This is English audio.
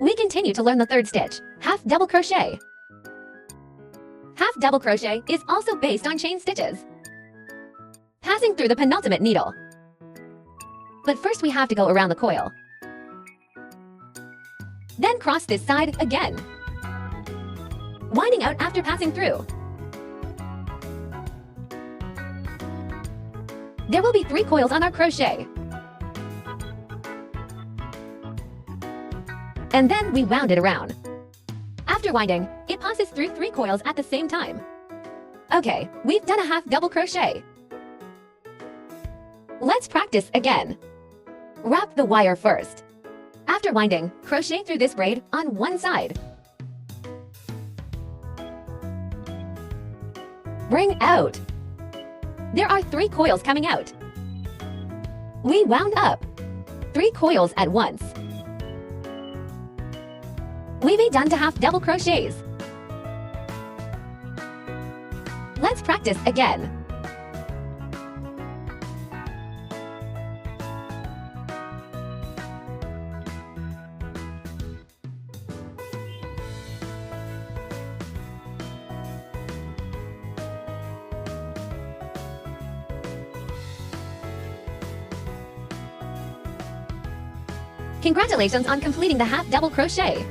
We continue to learn the third stitch, half double crochet. Half double crochet is also based on chain stitches, passing through the penultimate needle. But first we have to go around the coil. Then cross this side again, winding out after passing through. There will be 3 coils on our crochet. And then we wound it around. After winding, it passes through 3 coils at the same time. Okay, we've done a half double crochet. Let's practice again. Wrap the wire first. After winding, crochet through this braid on one side. Bring out. There are 3 coils coming out. We wound up 3 coils at once. We've done to half double crochets. Let's practice again. Congratulations on completing the half double crochet.